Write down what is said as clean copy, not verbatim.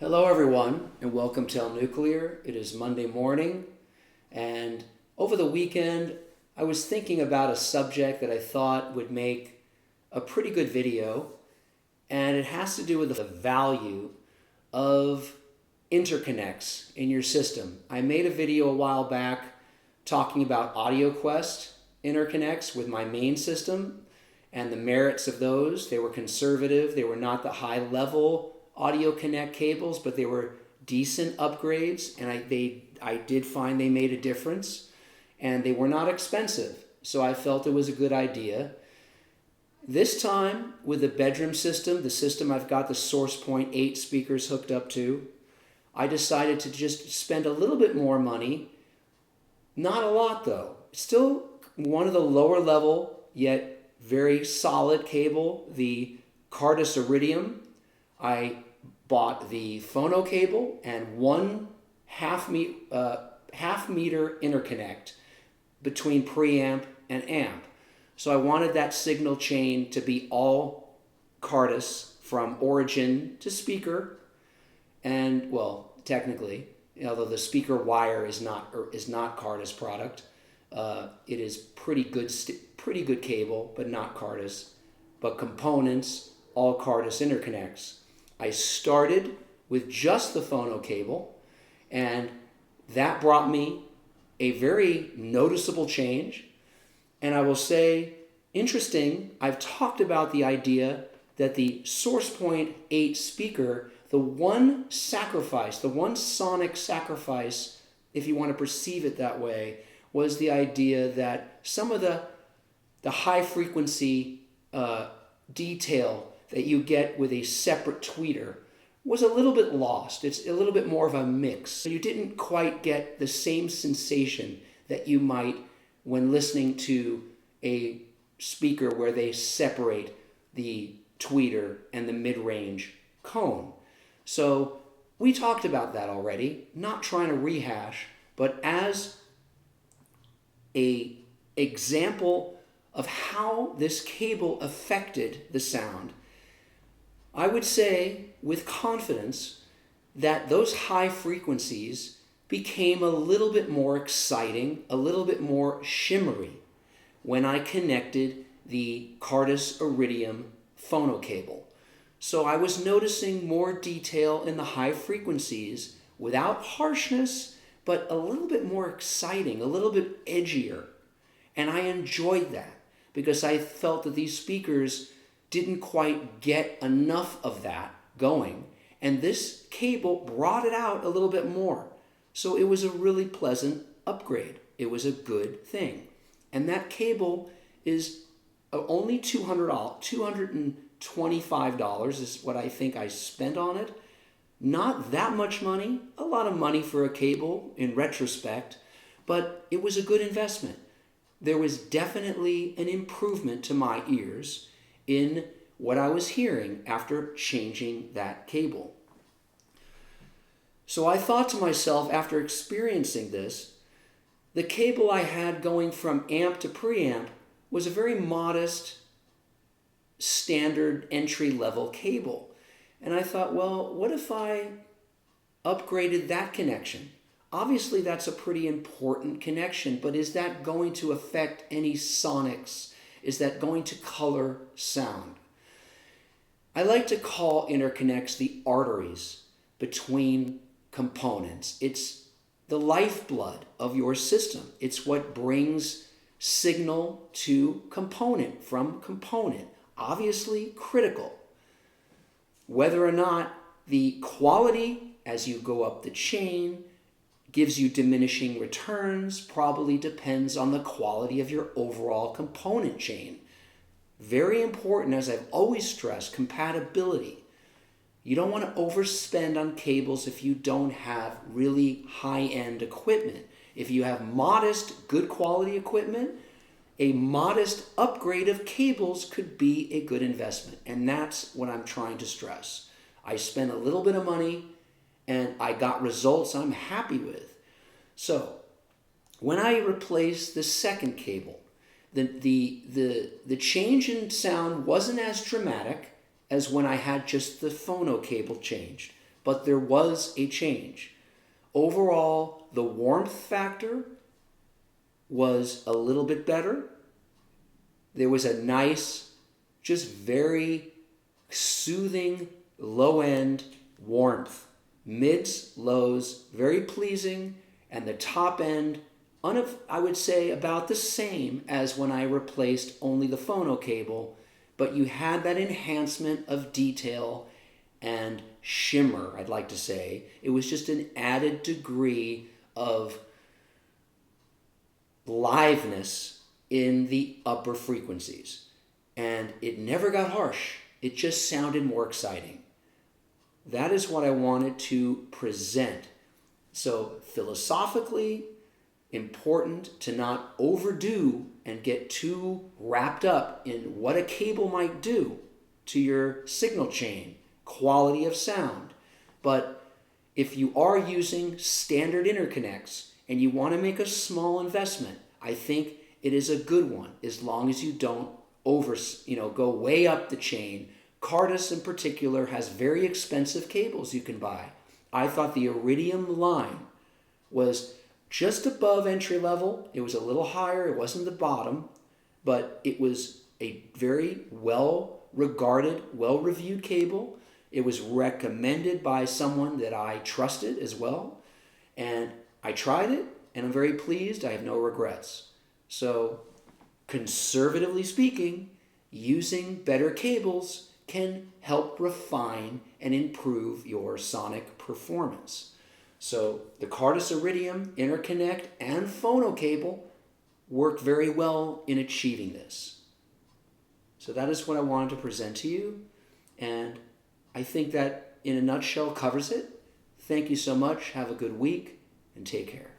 Hello everyone and welcome to El Nuclear. It is Monday morning and over the weekend I was thinking about a subject that I thought would make a pretty good video, and it has to do with the value of interconnects in your system. I made a video a while back talking about AudioQuest interconnects with my main system and the merits of those. They were conservative, they were not the high level audio connect cables, but they were decent upgrades, and I did find they made a difference, and they were not expensive, so I felt it was a good idea. This time with the bedroom system, the system I've got the SourcePoint 8 speakers hooked up to, I decided to just spend a little bit more money. Not a lot though. Still one of the lower level yet very solid cable, the CARDAS IRIDIUM. I bought the phono cable and one half meter interconnect between preamp and amp. So I wanted that signal chain to be all CARDAS from origin to speaker, and well, technically, although the speaker wire is not CARDAS product, it is pretty good cable, but not CARDAS. But components, all CARDAS interconnects. I started with just the phono cable, and that brought me a very noticeable change. And I will say, interesting, I've talked about the idea that the SourcePoint 8 speaker, the one sacrifice, the one sonic sacrifice, if you want to perceive it that way, was the idea that some of the high frequency detail that you get with a separate tweeter was a little bit lost. It's a little bit more of a mix. You didn't quite get the same sensation that you might when listening to a speaker where they separate the tweeter and the mid-range cone. So we talked about that already, not trying to rehash, but as an example of how this cable affected the sound, I would say with confidence that those high frequencies became a little bit more exciting, a little bit more shimmery when I connected the CARDAS IRIDIUM phono cable. So I was noticing more detail in the high frequencies without harshness, but a little bit more exciting, a little bit edgier. And I enjoyed that because I felt that these speakers didn't quite get enough of that going, and this cable brought it out a little bit more. So it was a really pleasant upgrade. It was a good thing. And that cable is only $225 is what I think I spent on it. Not that much money, a lot of money for a cable in retrospect, but it was a good investment. There was definitely an improvement to my ears in what I was hearing after changing that cable. So I thought to myself, after experiencing this, the cable I had going from amp to preamp was a very modest, standard entry-level cable. And I thought, well, what if I upgraded that connection? Obviously, that's a pretty important connection, but is that going to affect any sonics? Is that going to color sound? I like to call interconnects the arteries between components. It's the lifeblood of your system. It's what brings signal to component from component. Obviously critical. Whether or not the quality as you go up the chain gives you diminishing returns probably depends on the quality of your overall component chain. Very important, as I've always stressed, compatibility. You don't want to overspend on cables if you don't have really high-end equipment. If you have modest, good quality equipment, a modest upgrade of cables could be a good investment. And that's what I'm trying to stress. I spent a little bit of money and I got results I'm happy with. So when I replaced the second cable, the change in sound wasn't as dramatic as when I had just the phono cable changed. but there was a change. Overall, the warmth factor was a little bit better. There was a nice, just very soothing low-end warmth. Mids, lows, very pleasing, and the top end, I would say about the same as when I replaced only the phono cable, but you had that enhancement of detail and shimmer, I'd like to say. It was just an added degree of liveness in the upper frequencies. And it never got harsh. It just sounded more exciting. That is what I wanted to present. So philosophically, important to not overdo and get too wrapped up in what a cable might do to your signal chain, quality of sound. But if you are using standard interconnects and you want to make a small investment, I think it is a good one as long as you don't go way up the chain. CARDAS in particular has very expensive cables you can buy. I thought the Iridium line was just above entry level. It was a little higher. It wasn't the bottom, but it was a very well-regarded, well-reviewed cable. It was recommended by someone that I trusted as well. And I tried it, and I'm very pleased. I have no regrets. So, conservatively speaking, using better cables can help refine and improve your sonic performance. So the CARDAS Iridium interconnect and phono cable work very well in achieving this. So that is what I wanted to present to you, and I think that in a nutshell covers it. Thank you so much. Have a good week and take care.